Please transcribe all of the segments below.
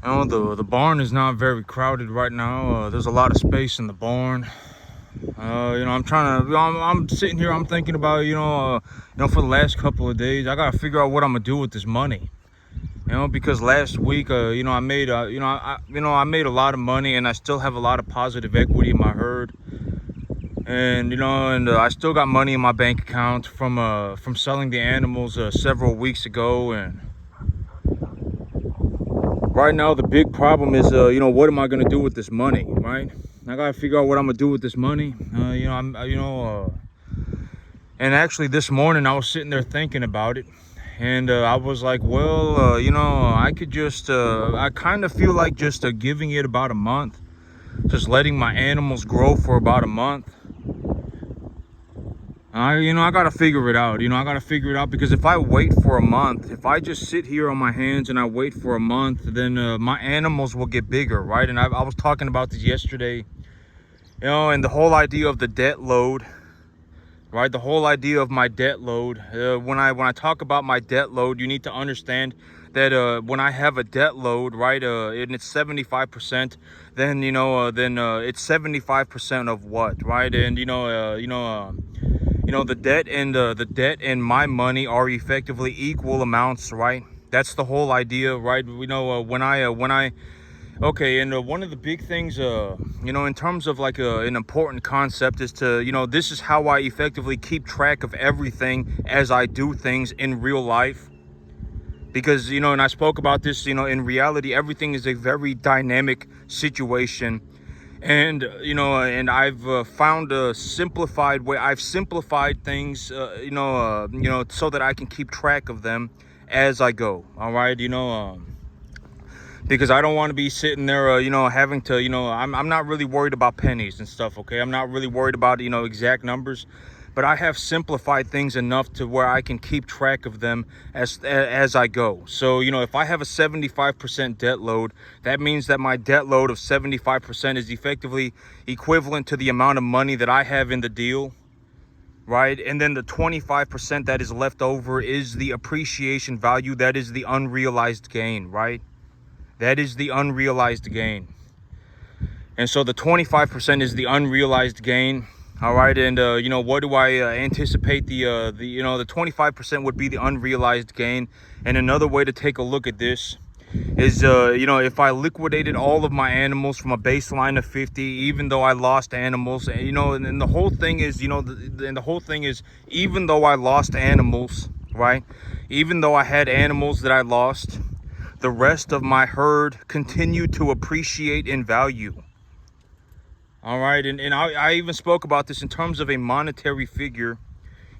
You know, the barn is not very crowded right now. There's a lot of space in the barn. I'm sitting here, I'm thinking about, for the last couple of days, I gotta figure out what I'm gonna do with this money. Because last week, I made, I made a lot of money, and I still have a lot of positive equity in my herd. And I still got money in my bank account from selling the animals several weeks ago. And right now, the big problem is, what am I gonna do with this money, right? I gotta figure out what I'm gonna do with this money. And actually, this morning I was sitting there thinking about it, and I was like, well, I could just, I kind of feel like just giving it about a month, just letting my animals grow for about a month. I gotta figure it out. I gotta figure it out, because if I wait for a month, if I just sit here on my hands and I wait for a month, then my animals will get bigger, right? And I was talking about this yesterday, and the whole idea of the debt load, right? The whole idea of my debt load. When I talk about my debt load, you need to understand that when I have a debt load, right, and it's 75%, then it's 75% of what, right? And the debt and my money are effectively equal amounts, right? That's the whole idea, right? Okay, and one of the big things, in terms of like an important concept is to, this is how I effectively keep track of everything as I do things in real life. Because, and I spoke about this, in reality, everything is a very dynamic situation. And, and I've found a simplified way. I've simplified things, so that I can keep track of them as I go. All right, because I don't want to be sitting there, having to, I'm not really worried about pennies and stuff, okay? I'm not really worried about, exact numbers, but I have simplified things enough to where I can keep track of them as I go. So, if I have a 75% debt load, that means that my debt load of 75% is effectively equivalent to the amount of money that I have in the deal, right? And then the 25% that is left over is the appreciation value. That is the unrealized gain, right? That is the unrealized gain. And so the 25% is the unrealized gain. All right. And, what do I anticipate? The 25% would be the unrealized gain. And another way to take a look at this is, if I liquidated all of my animals from a baseline of 50, even though I lost animals, and the whole thing is, even though I lost animals, right? Even though I had animals that I lost, the rest of my herd continued to appreciate in value. All right, and I even spoke about this in terms of a monetary figure.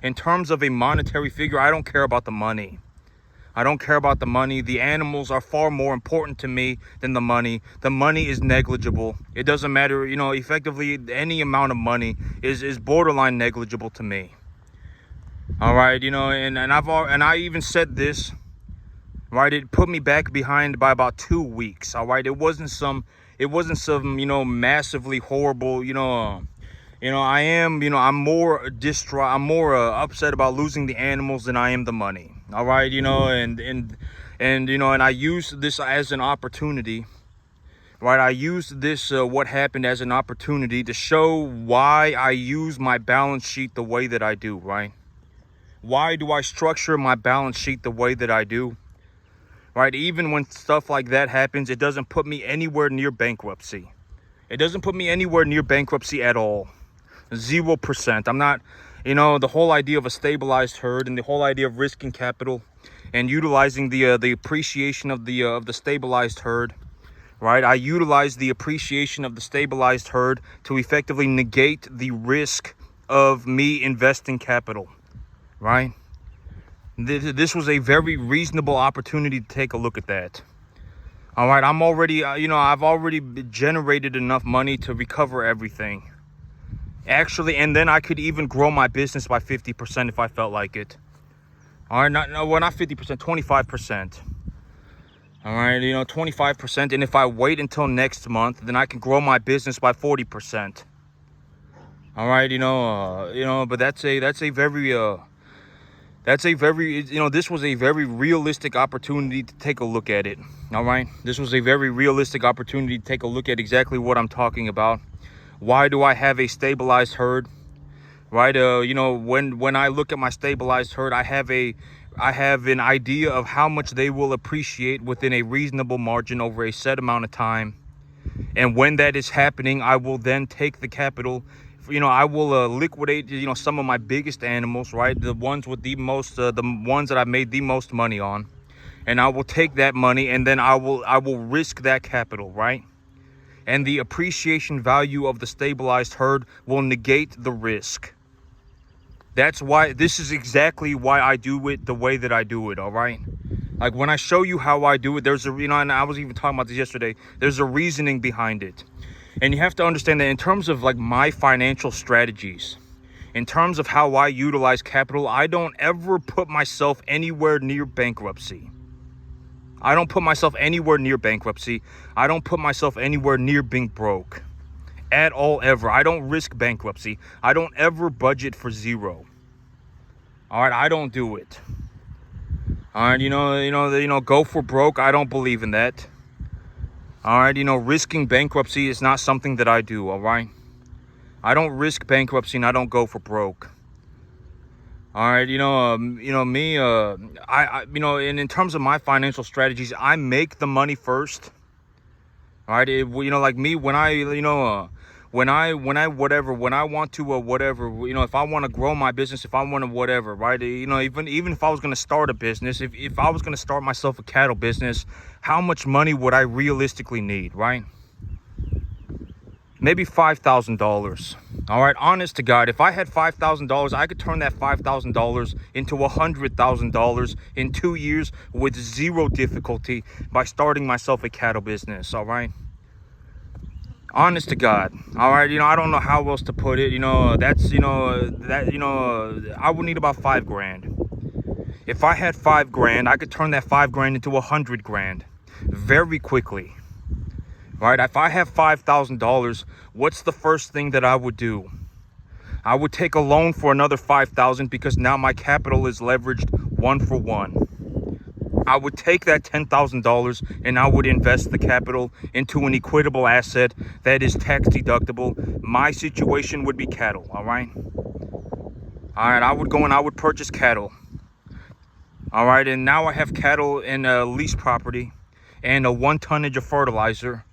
In terms of a monetary figure, I don't care about the money. I don't care about the money. The animals are far more important to me than the money. The money is negligible. It doesn't matter, effectively any amount of money is borderline negligible to me. All right, and I even said this, right? It put me back behind by about 2 weeks. All right, it wasn't some massively horrible, I am, I'm more distraught, I'm more upset about losing the animals than I am the money. All right, and I used this as an opportunity, right? I used this what happened as an opportunity to show why I use my balance sheet the way that I do, right? Why do I structure my balance sheet the way that I do? Right? Even when stuff like that happens, it doesn't put me anywhere near bankruptcy. It doesn't put me anywhere near bankruptcy at all. 0%. I'm not, the whole idea of a stabilized herd and the whole idea of risking capital and utilizing the appreciation of the stabilized herd, right? I utilize the appreciation of the stabilized herd to effectively negate the risk of me investing capital, right? This was a very reasonable opportunity to take a look at that. All right, I'm already, I've already generated enough money to recover everything. Actually, and then I could even grow my business by 50% if I felt like it. All right, not 50%, 25%. All right, 25%. And if I wait until next month, then I can grow my business by 40%. All right, but that's a very That's a very, this was a very realistic opportunity to take a look at it. All right. This was a very realistic opportunity to take a look at exactly what I'm talking about. Why do I have a stabilized herd? Right. When I look at my stabilized herd, I have an idea of how much they will appreciate within a reasonable margin over a set amount of time. And when that is happening, I will then take the capital. I will liquidate, some of my biggest animals, right? The ones with the most, the ones that I've made the most money on. And I will take that money and then I will risk that capital, right? And the appreciation value of the stabilized herd will negate the risk. This is exactly why I do it the way that I do it, all right? Like when I show you how I do it, and I was even talking about this yesterday, there's a reasoning behind it. And you have to understand that in terms of like my financial strategies, in terms of how I utilize capital, I don't ever put myself anywhere near bankruptcy. I don't put myself anywhere near bankruptcy. I don't put myself anywhere near being broke at all, ever. I don't risk bankruptcy. I don't ever budget for zero. All right, I don't do it. All right, go for broke. I don't believe in that. All right, risking bankruptcy is not something that I do. All right, I don't risk bankruptcy and I don't go for broke. All right, me, and in terms of my financial strategies, I make the money first. All right, like me, when I want to, whatever, if I want to grow my business, if I want to, whatever, right, even if I was going to start a business, if I was going to start myself a cattle business, how much money would I realistically need, right? Maybe $5,000. All right, honest to God, if I had $5,000, I could turn that $5,000 into $100,000 in 2 years with zero difficulty by starting myself a cattle business. All right, honest to God. All right, I don't know how else to put it. I would need about $5,000. If I had $5,000, I could turn that $5,000 into $100,000 very quickly. Right, if I have $5,000, what's the first thing that I would do? I would take a loan for another $5,000 because now my capital is leveraged 1-for-1. I would take that $10,000 and I would invest the capital into an equitable asset that is tax deductible. My situation would be cattle. All right, I would go and I would purchase cattle. All right, and now I have cattle in a lease property and a 1 tonnage of fertilizer.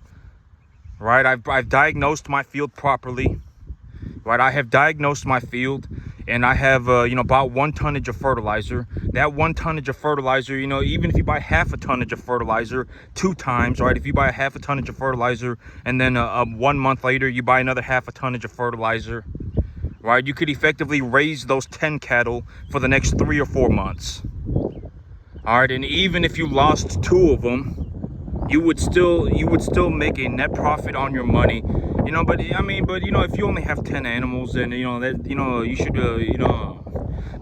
Right, I've diagnosed my field properly. Right, I have diagnosed my field, and I have about 1 tonnage of fertilizer. That 1 tonnage of fertilizer, even if you buy half a tonnage of fertilizer 2 times, right? If you buy a half a tonnage of fertilizer, and then 1 month later you buy another half a tonnage of fertilizer, right? You could effectively raise those 10 cattle for the next 3 or 4 months. All right, and even if you lost 2 of them, you would still make a net profit on your money, but if you only have 10 animals, then you should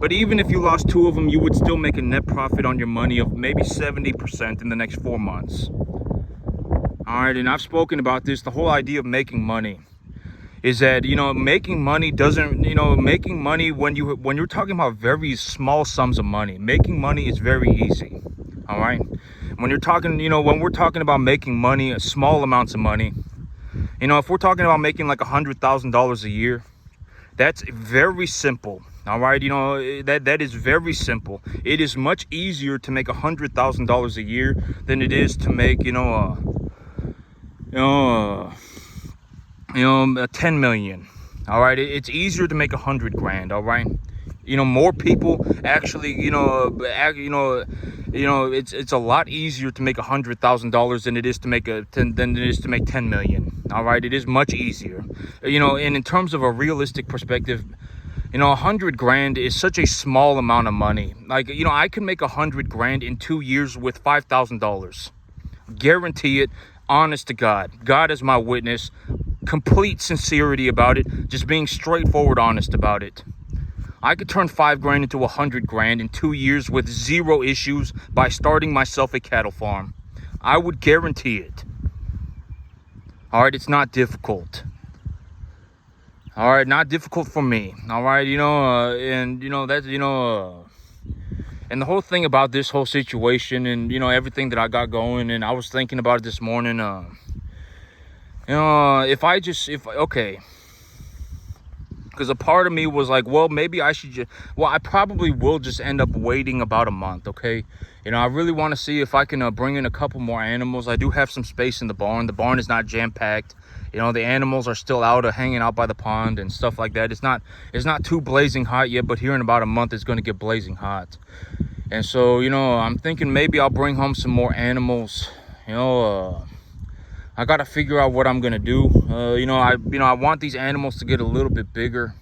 but even if you lost 2 of them, you would still make a net profit on your money of maybe 70% in the next 4 months. All right, and I've spoken about this. The whole idea of making money is that making money doesn't, making money when you're talking about very small sums of money, making money is very easy. All right, when you're talking, when we're talking about making money, small amounts of money, if we're talking about making like $100,000 a year, that's very simple. All right, that is very simple. It is much easier to make $100,000 a year than it is to make 10 million. All right, it's easier to make $100,000. All right, more people actually, it's a lot easier to make $100,000 than it is to make than it is to make 10 million. All right, it is much easier. And in terms of a realistic perspective, $100,000 is such a small amount of money. Like, I can make $100,000 in 2 years with $5,000. Guarantee it. Honest to God. God is my witness. Complete sincerity about it. Just being straightforward, honest about it. I could turn $5,000 into $100,000 in 2 years with zero issues by starting myself a cattle farm. I would guarantee it. All right, it's not difficult. All right, not difficult for me. All right, that's And the whole thing about this whole situation and, you know, everything that I got going, and I was thinking about it this morning, you know, okay, because a part of me was like, well, maybe I should just, well, I probably will just end up waiting about a month, okay? You know, I really want to see if I can bring in a couple more animals. I do have some space in the barn. The barn is not jam-packed. You know, the animals are still out hanging out by the pond and stuff like that. It's not too blazing hot yet, but here in about a month it's going to get blazing hot. And so, you know, I'm thinking maybe I'll bring home some more animals. You know, I got to figure out what I'm going to do. You know, I want these animals to get a little bit bigger.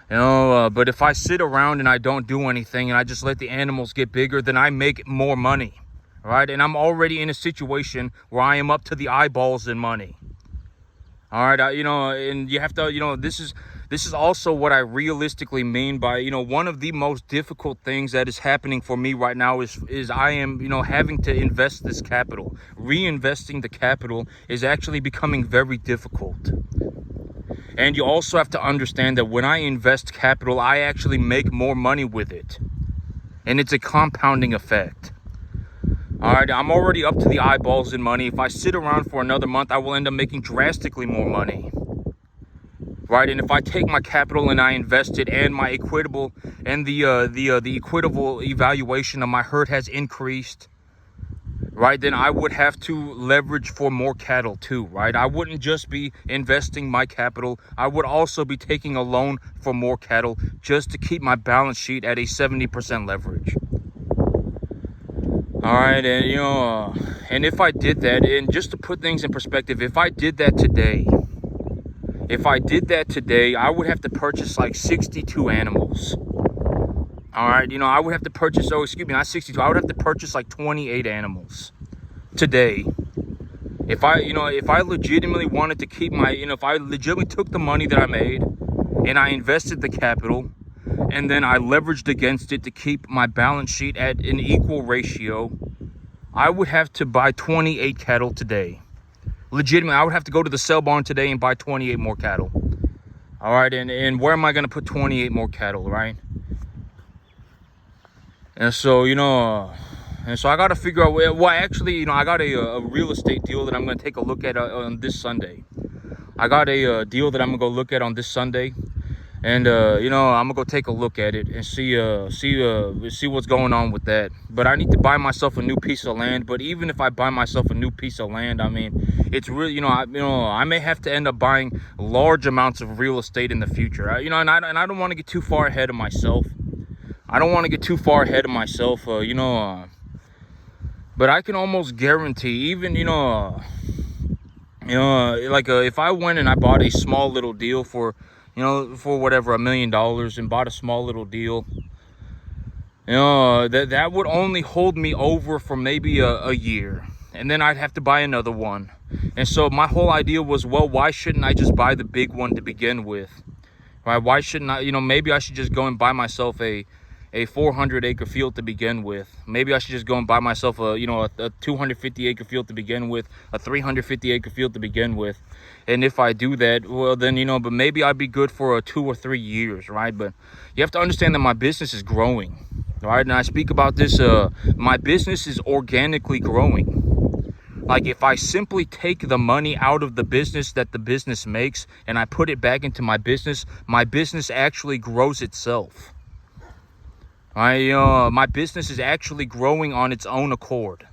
You know, but if I sit around and I don't do anything and I just let the animals get bigger, then I make more money, right? And I'm already in a situation where I am up to the eyeballs in money. All right, you know, and you have to, you know, this is also what I realistically mean by, you know, one of the most difficult things that is happening for me right now is I am, you know, having to invest this capital. Reinvesting the capital is actually becoming very difficult. And you also have to understand that when I invest capital, I actually make more money with it. And it's a compounding effect. All right, I'm already up to the eyeballs in money. If I sit around for another month, I will end up making drastically more money. Right, and if I take my capital and I invest it, and my equitable and the equitable evaluation of my herd has increased, right, then I would have to leverage for more cattle too, right? I wouldn't just be investing my capital. I would also be taking a loan for more cattle just to keep my balance sheet at a 70% leverage. All right, and you know, and if I did that, and just to put things in perspective, if I did that today, I would have to purchase like 62 animals. All right, you know, I would have to purchase, oh, excuse me, not 62. I would have to purchase like 28 animals today. If I legitimately wanted to keep my, you know, if I legitimately took the money that I made and I invested the capital, and then I leveraged against it to keep my balance sheet at an equal ratio, I would have to buy 28 cattle today. Legitimately, I would have to go to the sale barn today and buy 28 more cattle. All right, and where am I going to put 28 more cattle, right? And so, you know, and so I got to figure out, well, actually, you know, I got a real estate deal that I'm going to take a look at on this Sunday. I got a deal that I'm going to go look at on this Sunday. And, you know, I'm going to go take a look at it and see what's going on with that. But I need to buy myself a new piece of land. But even if I buy myself a new piece of land, I mean, it's really, you know, I may have to end up buying large amounts of real estate in the future. You know, and I don't want to get too far ahead of myself. You know, but I can almost guarantee, even, you know, like if I went and I bought a small little deal for, you know, for whatever, $1 million, and bought a small little deal, you know, that would only hold me over for maybe a year, and then I'd have to buy another one. And so my whole idea was, well, why shouldn't I just buy the big one to begin with, right? Why shouldn't I, you know, maybe I should just go and buy myself a 400-acre field to begin with. Maybe I should just go and buy myself a 250-acre field to begin with, a 350-acre field to begin with. And if I do that, well, then, you know, but maybe I'd be good for 2 or 3 years, right? But you have to understand that my business is growing, right? And I speak about this, my business is organically growing. Like, if I simply take the money out of the business that the business makes and I put it back into my business actually grows itself. My business is actually growing on its own accord.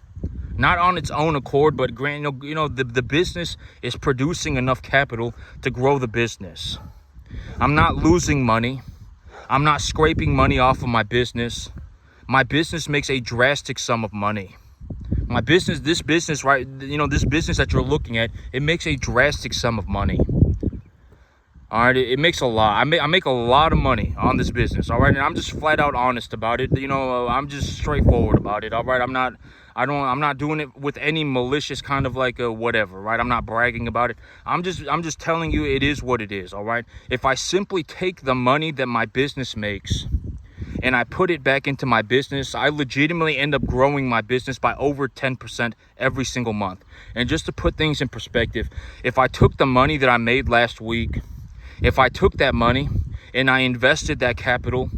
Not on its own accord, but the business is producing enough capital to grow the business. I'm not losing money. I'm not scraping money off of my business. My business makes a drastic sum of money. This business that you're looking at, it makes a drastic sum of money. All right, it makes a lot. I make a lot of money on this business. All right, and I'm just flat out honest about it. You know, I'm just straightforward about it. All right, I'm not doing it with any malicious kind of like whatever. Right, I'm not bragging about it. I'm just telling you it is what it is. All right, if I simply take the money that my business makes and I put it back into my business, I legitimately end up growing my business by over 10% every single month. And just to put things in perspective, if I took the money that I made last week, if I took that money and I invested that capital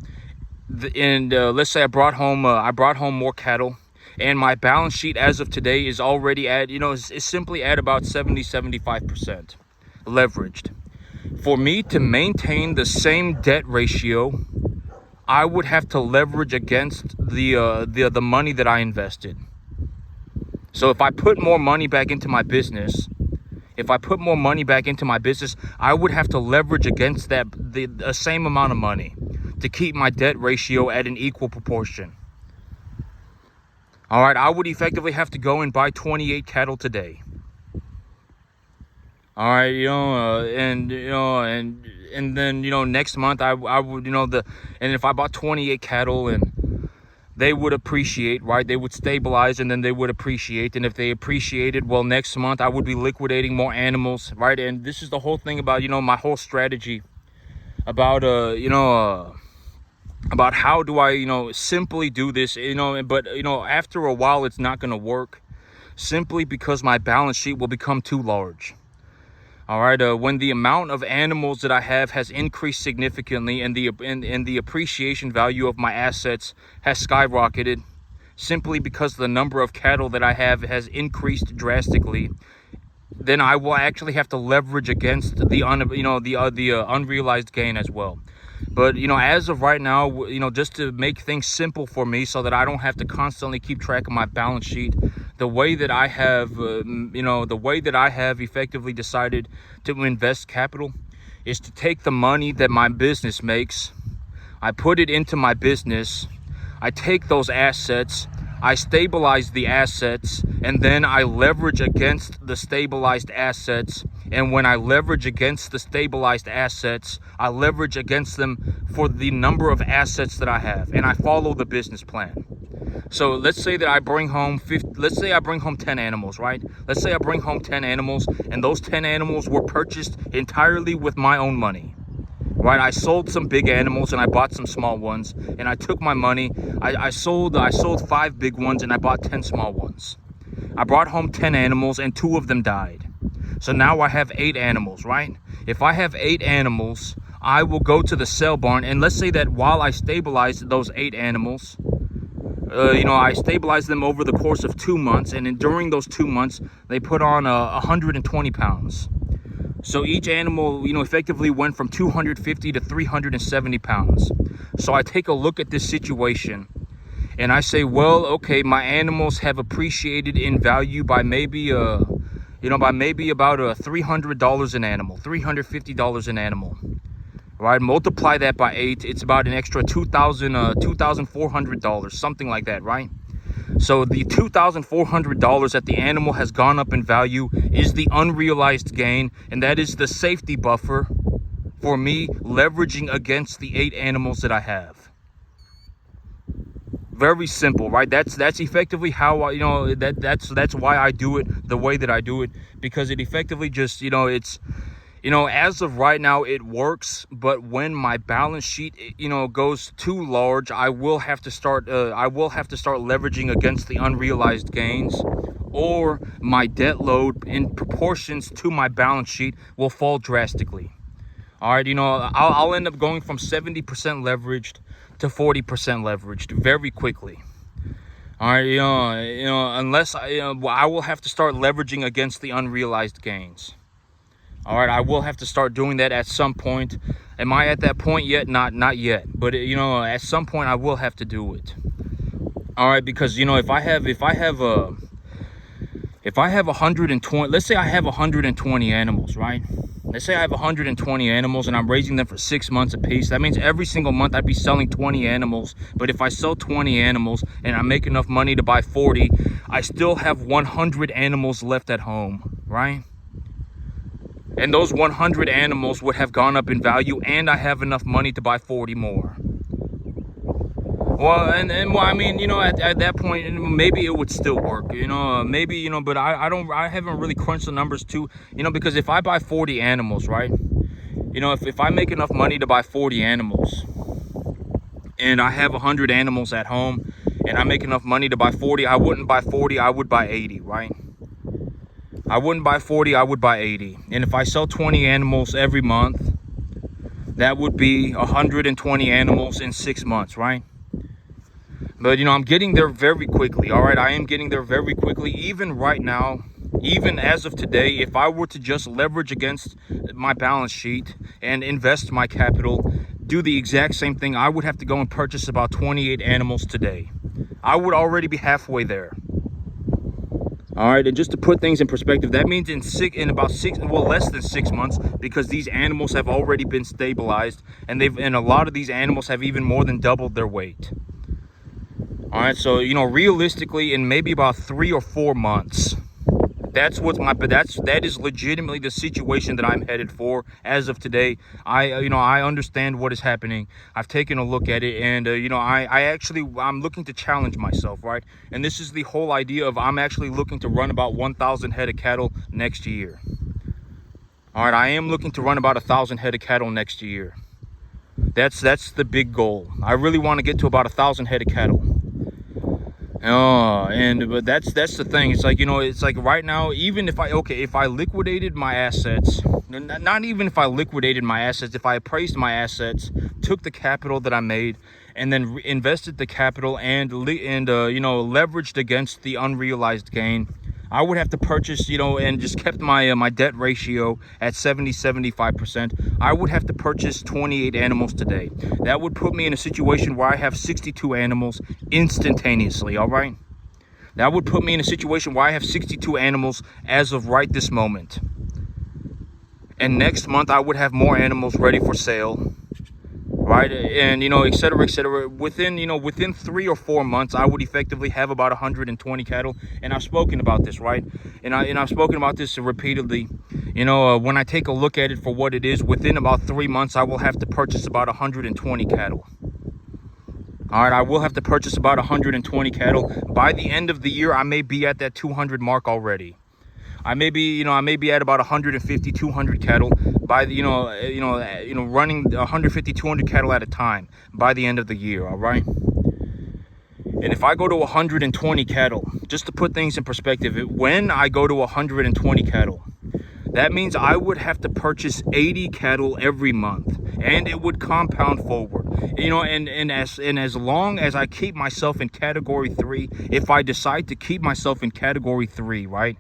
let's say I brought home more cattle, and my balance sheet as of today is already at, is simply at about 75% leveraged. For me to maintain the same debt ratio, I would have to leverage against the money that I invested. So if I put more money back into my business, I would have to leverage against the same amount of money to keep my debt ratio at an equal proportion. All right, I would effectively have to go and buy 28 cattle today. All right, and then next month I would, and if I bought 28 cattle, and they would appreciate, right? They would stabilize, and then they would appreciate. And if they appreciated, well, next month I would be liquidating more animals, right? And this is the whole thing about, my whole strategy about, about how do I, simply do this, but, after a while, it's not going to work simply because my balance sheet will become too large. All right, when the amount of animals that I have has increased significantly, and the appreciation value of my assets has skyrocketed, simply because the number of cattle that I have has increased drastically, then I will actually have to leverage against the unrealized gain as well. But as of right now, just to make things simple for me, so that I don't have to constantly keep track of my balance sheet, the way that I have effectively decided to invest capital is to take the money that my business makes, I put it into my business, I take those assets, I stabilize the assets, and then I leverage against the stabilized assets. And when I leverage against the stabilized assets, I leverage against them for the number of assets that I have, and I follow the business plan. So let's say that I bring home 10 animals, right? Let's say I bring home 10 animals, and those 10 animals were purchased entirely with my own money, right? I sold some big animals and I bought some small ones, and I took my money. I sold 5 big ones and I bought 10 small ones. I brought home 10 animals and 2 of them died. So now I have 8 animals, right? If I have 8 animals, I will go to the sale barn, and let's say that while I stabilize those 8 animals, I stabilized them over the course of 2 months, and during those 2 months, they put on 120 pounds. So each animal, effectively went from 250 to 370 pounds. So I take a look at this situation, and I say, well, okay, my animals have appreciated in value by maybe about $300 an animal, $350 an animal. Right, multiply that by 8, it's about an extra $2,400, something like that, right? So the $2,400 that the animal has gone up in value is the unrealized gain, and that is the safety buffer for me leveraging against the 8 animals that I have. Very simple, right? That's effectively how I, that's why I do it the way that I do it, because it effectively just, it's, as of right now, it works. But when my balance sheet, goes too large, I will have to start leveraging against the unrealized gains, or my debt load in proportions to my balance sheet will fall drastically. All right, I'll end up going from 70% leveraged to 40% leveraged very quickly. All right, unless I will have to start leveraging against the unrealized gains. All right, I will have to start doing that at some point. Am I at that point yet? Not yet. But at some point I will have to do it. All right, because if I have 120, let's say I have 120 animals, right? Let's say I have 120 animals and I'm raising them for 6 months apiece. That means every single month I'd be selling 20 animals. But if I sell 20 animals and I make enough money to buy 40, I still have 100 animals left at home, right? And those 100 animals would have gone up in value, and I have enough money to buy 40 more. Well, well, I mean, at that point, maybe it would still work, maybe, but I haven't really crunched the numbers too, because if I buy 40 animals, right, if I make enough money to buy 40 animals, and I have 100 animals at home, and I make enough money to buy 40, I wouldn't buy 40, I would buy 80, right? I wouldn't buy 40, I would buy 80. And if I sell 20 animals every month, That would be 120 animals in 6 months, right? But, I'm getting there very quickly, all right? I am getting there very quickly. Even right now, even as of today, if I were to just leverage against my balance sheet and invest my capital, do the exact same thing, I would have to go and purchase about 28 animals today. I would already be halfway there. All right, and just to put things in perspective, that means in about less than 6 months, because these animals have already been stabilized, and a lot of these animals have even more than doubled their weight. All right, so realistically, in maybe about 3 or 4 months, that is legitimately the situation that I'm headed for as of today. I understand what is happening. I've taken a look at it, and I'm looking to challenge myself, right? And this is the whole idea of I'm actually looking to run about 1,000 head of cattle next year. All right, I am looking to run about 1,000 head of cattle next year. That's the big goal. I really want to get to about 1,000 head of cattle. But that's the thing. It's like, it's like right now, even if I liquidated my assets, not even if I liquidated my assets, if I appraised my assets, took the capital that I made, and then invested the capital and leveraged against the unrealized gain, I would have to purchase, and just kept my debt ratio at 75%. I would have to purchase 28 animals today. That would put me in a situation where I have 62 animals instantaneously, all right? That would put me in a situation where I have 62 animals as of right this moment. And next month, I would have more animals ready for sale, right? And et cetera, et cetera. Within 3 or 4 months, I would effectively have about 120 cattle. And I've spoken about this, right? And I've spoken about this repeatedly. When I take a look at it for what it is, within about 3 months, I will have to purchase about 120 cattle. All right, I will have to purchase about 120 cattle. By the end of the year, I may be at that 200 mark already. I may be at about 150, 200 cattle by the, running 150, 200 cattle at a time by the end of the year, all right? And if I go to 120 cattle, just to put things in perspective, when I go to 120 cattle, that means I would have to purchase 80 cattle every month, and it would compound forward. And as long as I keep myself in category 3, if I decide to keep myself in category 3, right?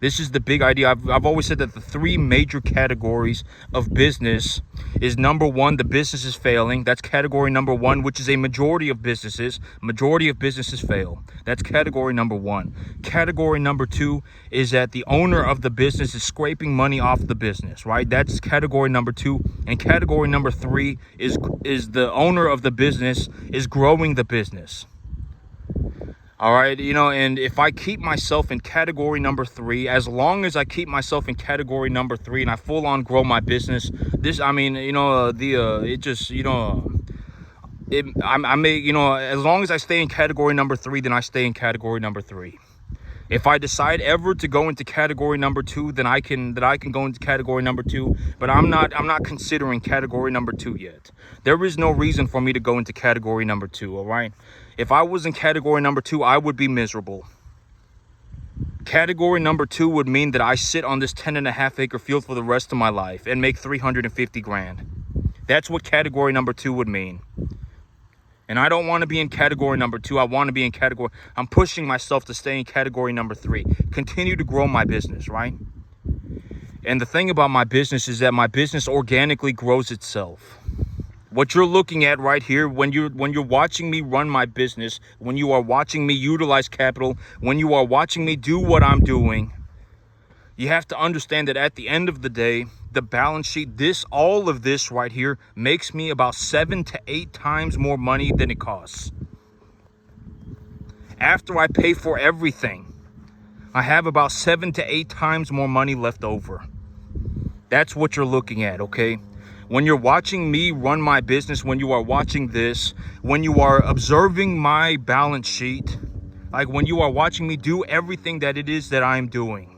This is the big idea. I've always said that the 3 major categories of business is, number 1, the business is failing. That's category number 1, which is a majority of businesses. Majority of businesses fail. That's category number 1. Category number 2 is that the owner of the business is scraping money off the business, right? That's category number 2. And category number 3 is the owner of the business is growing the business. All right, and if I keep myself in category number 3, as long as I keep myself in category number 3 and I full on grow my business, as long as I stay in category number 3, then I stay in category number 3. If I decide ever to go into category number 2, then I can go into category number 2, but I'm not considering category number 2 yet. There is no reason for me to go into category number 2, all right? If I was in category number 2, I would be miserable. Category number 2 would mean that I sit on this 10.5 acre field for the rest of my life and make 350 grand. That's what category number 2 would mean. And I don't want to be in category number 2. I want to be in category. I'm pushing myself to stay in category number 3. Continue to grow my business, right? And the thing about my business is that my business organically grows itself. What you're looking at right here, when you're watching me run my business, when you are watching me utilize capital, when you are watching me do what I'm doing, you have to understand that at the end of the day, the balance sheet, all of this right here makes me about 7 to 8 times more money than it costs. After I pay for everything, I have about 7 to 8 times more money left over. That's what you're looking at, okay? When you're watching me run my business, when you are watching this, when you are observing my balance sheet, like when you are watching me do everything that it is that I'm doing,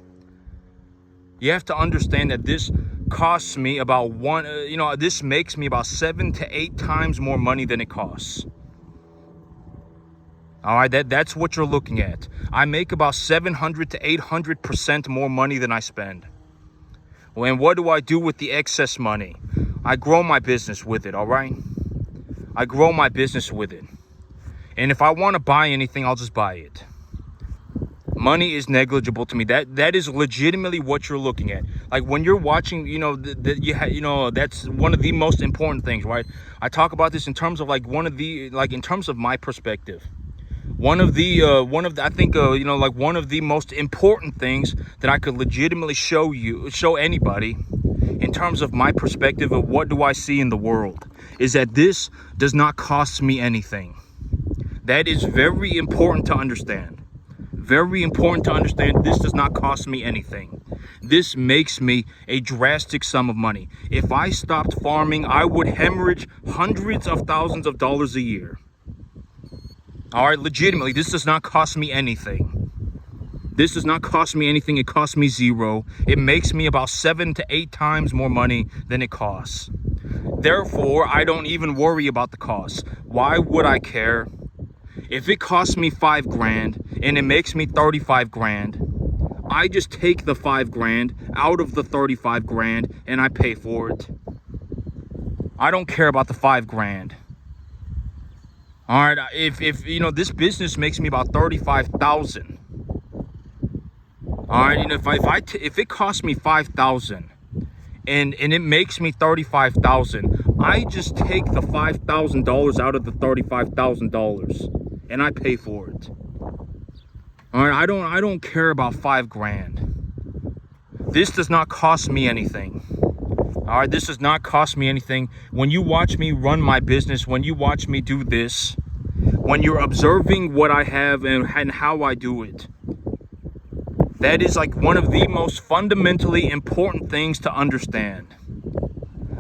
you have to understand that this costs me about this makes me about 7 to 8 times more money than it costs. All right, that's what you're looking at. I make about 700 to 800% more money than I spend. Well, and what do I do with the excess money? I grow my business with it, all right? I grow my business with it. And if I want to buy anything, I'll just buy it. Money is negligible to me. That is legitimately what you're looking at. Like when you're watching, that's one of the most important things, right? I talk about this in terms of like in terms of my perspective. One of the most important things that I could legitimately show anybody in terms of my perspective of what do I see in the world is that this does not cost me anything. That is very important to understand. Very important to understand. This does not cost me anything. This makes me a drastic sum of money. If I stopped farming, I would hemorrhage hundreds of thousands of dollars a year. All right, legitimately, this does not cost me anything. This does not cost me anything. It costs me zero. It makes me about 7 to 8 times more money than it costs. Therefore, I don't even worry about the cost. Why would I care? If it costs me $5,000 and it makes me 35 grand, I just take the 5 grand out of the 35 grand and I pay for it. I don't care about the 5 grand. All right, if this business makes me about 35,000. All right, and if it costs me 5,000 and it makes me 35,000, I just take the $5,000 out of the $35,000 and I pay for it. All right, I don't care about 5 grand. This does not cost me anything. All right, this does not cost me anything. When you watch me run my business, when you watch me do this, when you're observing what I have and how I do it, that is like one of the most fundamentally important things to understand.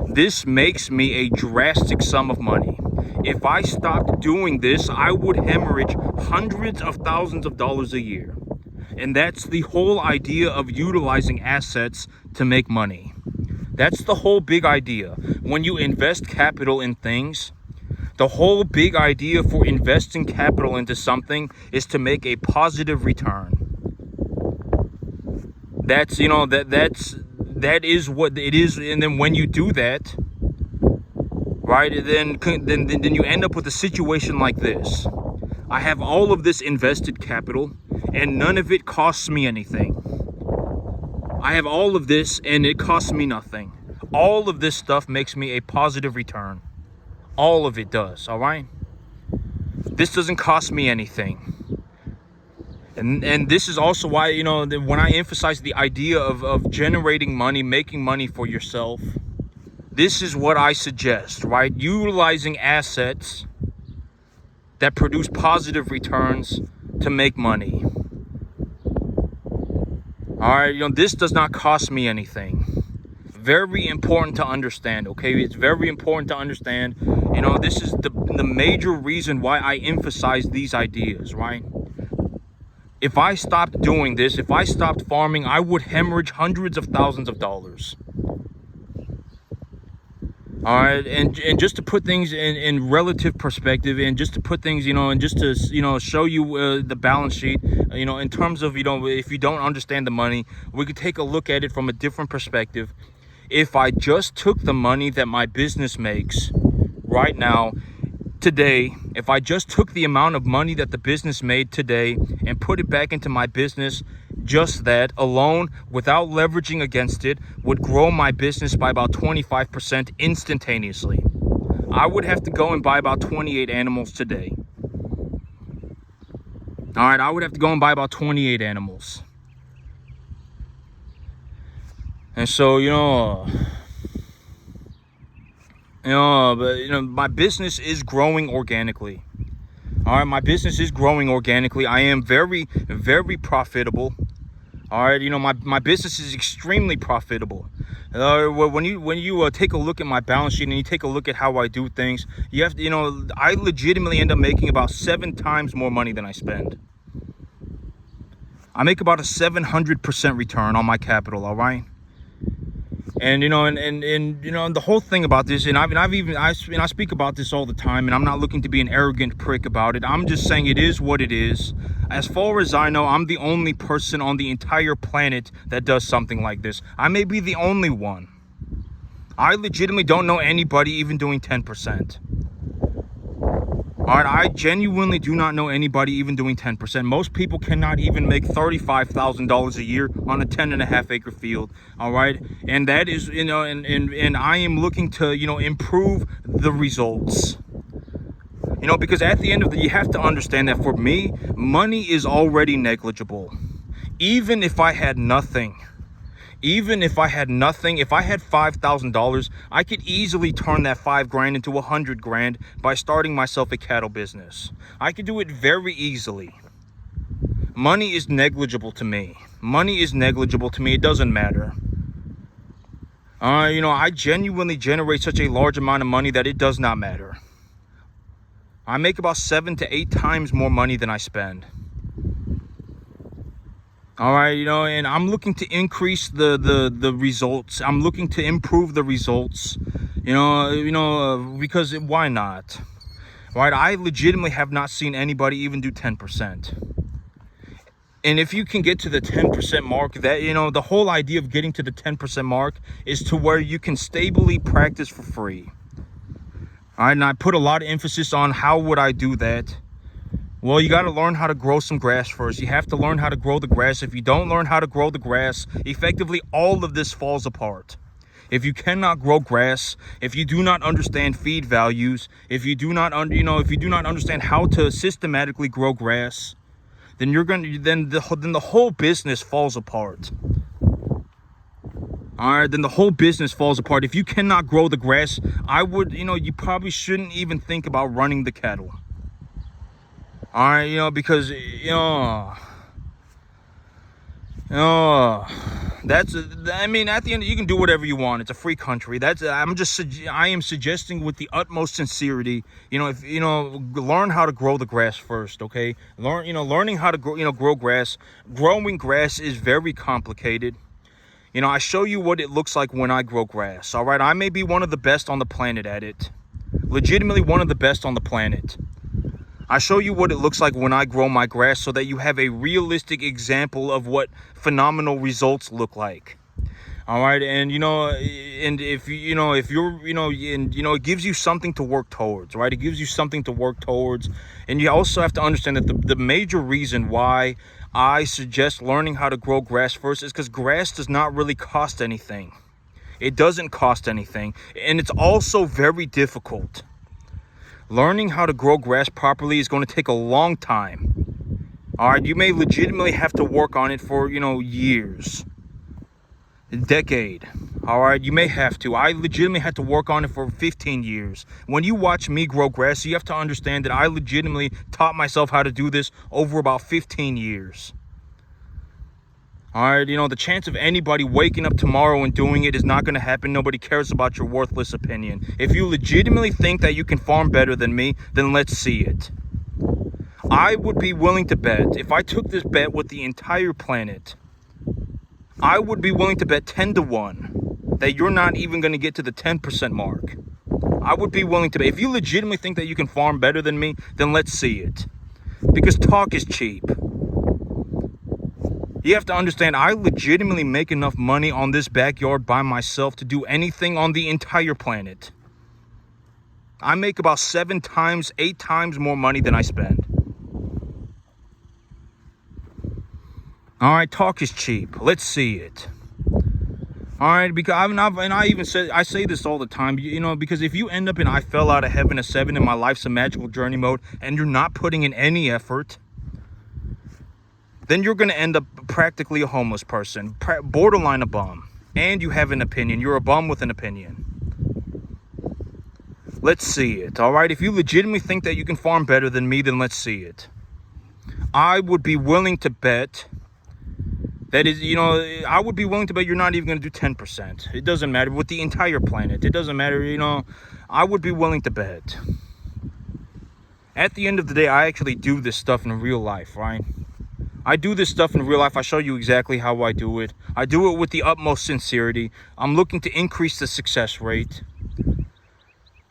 This makes me a drastic sum of money. If I stopped doing this, I would hemorrhage hundreds of thousands of dollars a year. And that's the whole idea of utilizing assets to make money. That's the whole big idea. When you invest capital in things, the whole big idea for investing capital into something is to make a positive return. That is what it is. And then when you do that, right, then you end up with a situation like this. I have all of this invested capital and none of it costs me anything. I have all of this and it costs me nothing. All of this stuff makes me a positive return. All of it does, all right? This doesn't cost me anything. And this is also why, when I emphasize the idea of generating money, making money for yourself, this is what I suggest, right? Utilizing assets that produce positive returns to make money. All right, this does not cost me anything. Very important to understand, okay? It's very important to understand. This is the major reason why I emphasize these ideas, right? If I stopped doing this, if I stopped farming, I would hemorrhage hundreds of thousands of dollars. All right, and just to put things in relative perspective, and just to put things, and just to, show you the balance sheet, in terms of, if you don't understand the money, we could take a look at it from a different perspective. If I just took the money that my business makes right now, today, if I just took the amount of money that the business made today and put it back into my business, just that alone, without leveraging against it, would grow my business by about 25% instantaneously. I would have to go and buy about 28 animals today. All right, I would have to go and buy about 28 animals. And so, my business is growing organically. All right, my business is growing organically. I am very, very profitable. All right, my business is extremely profitable. When you take a look at my balance sheet and you take a look at how I do things, you have to, I legitimately end up making about 7 times more money than I spend. I make about a 700% return on my capital. All right. And the whole thing about this, and I speak about this all the time, and I'm not looking to be an arrogant prick about it. I'm just saying it is what it is. As far as I know, I'm the only person on the entire planet that does something like this. I may be the only one. I legitimately don't know anybody even doing 10%. All right, I genuinely do not know anybody even doing 10%. Most people cannot even make $35,000 a year on a 10.5 acre field. All right, and that is, and I am looking to, improve the results. Because at the end of the, you have to understand that for me, money is already negligible. Even if I had nothing, if I had $5,000, I could easily turn that $5,000 into $100,000 by starting myself a cattle business. I could do it very easily. Money is negligible to me. It doesn't matter. I genuinely generate such a large amount of money that it does not matter. I make about 7 to 8 times more money than I spend. All right, and I'm looking to increase the results. I'm looking to improve the results, because why not? Right? I legitimately have not seen anybody even do 10%. And if you can get to the 10% mark, that, the whole idea of getting to the 10% mark is to where you can stably practice for free. All right, and I put a lot of emphasis on how would I do that. Well, you got to learn how to grow some grass first. You have to learn how to grow the grass. If you don't learn how to grow the grass, effectively all of this falls apart. If you cannot grow grass, if you do not understand feed values, if you do not understand how to systematically grow grass, then the whole business falls apart. All right, then the whole business falls apart. If you cannot grow the grass, you probably shouldn't even think about running the cattle. All right, because that's, at the end, you can do whatever you want. It's a free country. I am suggesting with the utmost sincerity, learn how to grow the grass first, okay? Learning how to grow grass. Growing grass is very complicated. I show you what it looks like when I grow grass. All right, I may be one of the best on the planet at it. Legitimately one of the best on the planet. I show you what it looks like when I grow my grass so that you have a realistic example of what phenomenal results look like. All right, and if it gives you something to work towards, right? It gives you something to work towards. And you also have to understand that the major reason why I suggest learning how to grow grass first is because grass does not really cost anything. It doesn't cost anything, and it's also very difficult. Learning how to grow grass properly is going to take a long time. All right, you may legitimately have to work on it for, years, a decade. All right, you may have to. I legitimately had to work on it for 15 years. When you watch me grow grass, you have to understand that I legitimately taught myself how to do this over about 15 years. All right, the chance of anybody waking up tomorrow and doing it is not going to happen. Nobody cares about your worthless opinion. If you legitimately think that you can farm better than me, then let's see it. I would be willing to bet, if I took this bet with the entire planet, I would be willing to bet 10 to 1 that you're not even going to get to the 10% mark. I would be willing to bet. If you legitimately think that you can farm better than me, then let's see it. Because talk is cheap. You have to understand, I legitimately make enough money on this backyard by myself to do anything on the entire planet. I make about 7 times, 8 times more money than I spend. All right, talk is cheap. Let's see it. All right, because I say this all the time, because if you end up in I fell out of heaven a 7 in my life's a magical journey mode and you're not putting in any effort, then you're going to end up practically a homeless person, borderline a bum. And you have an opinion. You're a bum with an opinion. Let's see it, all right? If you legitimately think that you can farm better than me, then let's see it. I would be willing to bet that is, I would be willing to bet you're not even going to do 10%. It doesn't matter. With the entire planet, it doesn't matter, I would be willing to bet. At the end of the day, I actually do this stuff in real life, right? I do this stuff in real life. I show you exactly how I do it. I do it with the utmost sincerity. I'm looking to increase the success rate.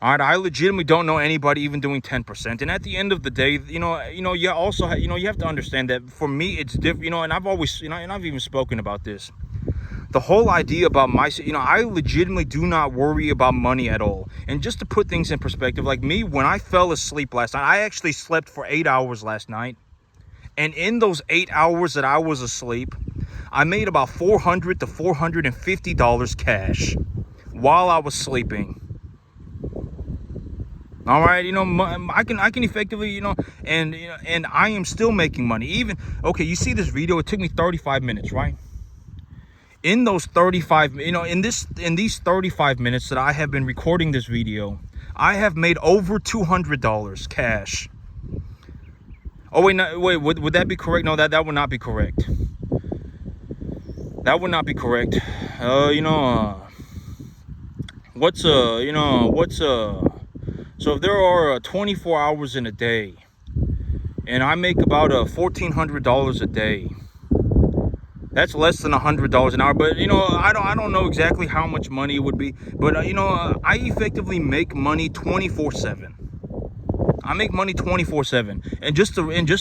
All right, I legitimately don't know anybody even doing 10%. And at the end of the day, you also, you have to understand that for me, it's different, and I've always, and I've even spoken about this. the whole idea about I legitimately do not worry about money at all. And just to put things in perspective, like me, when I fell asleep last night, I actually slept for 8 hours last night. And in those 8 hours that I was asleep, I made about $400 to $450 cash while I was sleeping. All right, I can effectively, and I am still making money. Even, okay, you see this video, it took me 35 minutes, right? In those 35, in these 35 minutes that I have been recording this video, I have made over $200 cash. Oh wait, no, wait, would that be correct? No, that would not be correct. That would not be correct. So if there are 24 hours in a day, and I make about $1,400 a day, that's less than $100 an hour. But I don't know exactly how much money it would be. But I effectively make money 24/7. I make money 24/7. And just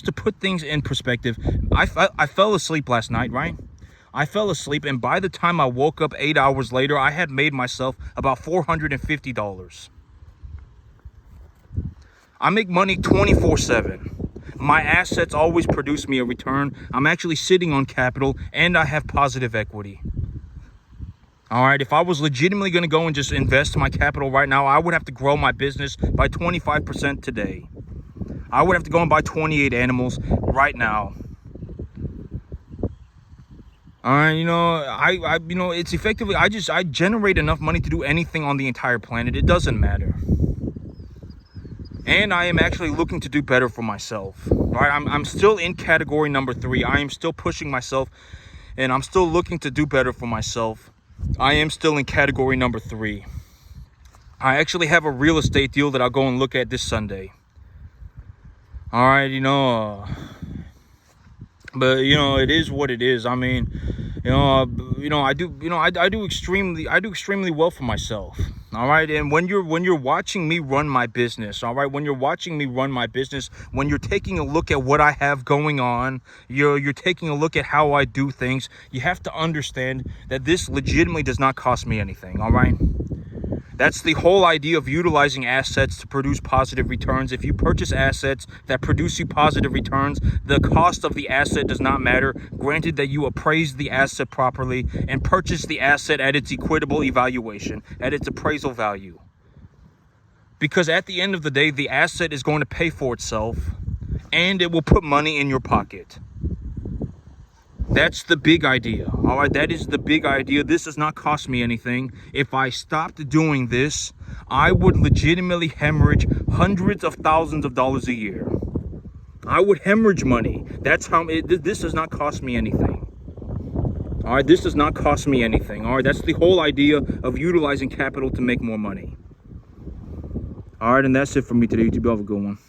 to put things in perspective, I fell asleep last night, right? I fell asleep, and by the time I woke up 8 hours later, I had made myself about $450. I make money 24/7. My assets always produce me a return. I'm actually sitting on capital, and I have positive equity. All right, if I was legitimately going to go and just invest my capital right now, I would have to grow my business by 25% today. I would have to go and buy 28 animals right now. All right, it's effectively, I generate enough money to do anything on the entire planet. It doesn't matter. And I am actually looking to do better for myself. All right, I'm still in category number 3. I am still pushing myself, and I'm still looking to do better for myself. I am still in category number 3. I actually have a real estate deal that I'll go and look at this Sunday. All right, but it is what it is. I mean, I do extremely well for myself. All right, and when you're watching me run my business, all right, when you're watching me run my business, when you're taking a look at what I have going on, you're taking a look at how I do things, you have to understand that this legitimately does not cost me anything. All right. That's the whole idea of utilizing assets to produce positive returns. If you purchase assets that produce you positive returns, the cost of the asset does not matter, granted that you appraise the asset properly and purchase the asset at its equitable evaluation, at its appraisal value. Because at the end of the day, the asset is going to pay for itself, and it will put money in your pocket. That's the big idea. All right, that is the big idea. This does not cost me anything. If I stopped doing this, I would legitimately hemorrhage hundreds of thousands of dollars a year. I would hemorrhage money. That's how this does not cost me anything. All right, this does not cost me anything. All right, that's the whole idea of utilizing capital to make more money. All right, and that's it for me today, YouTube. Have a good one.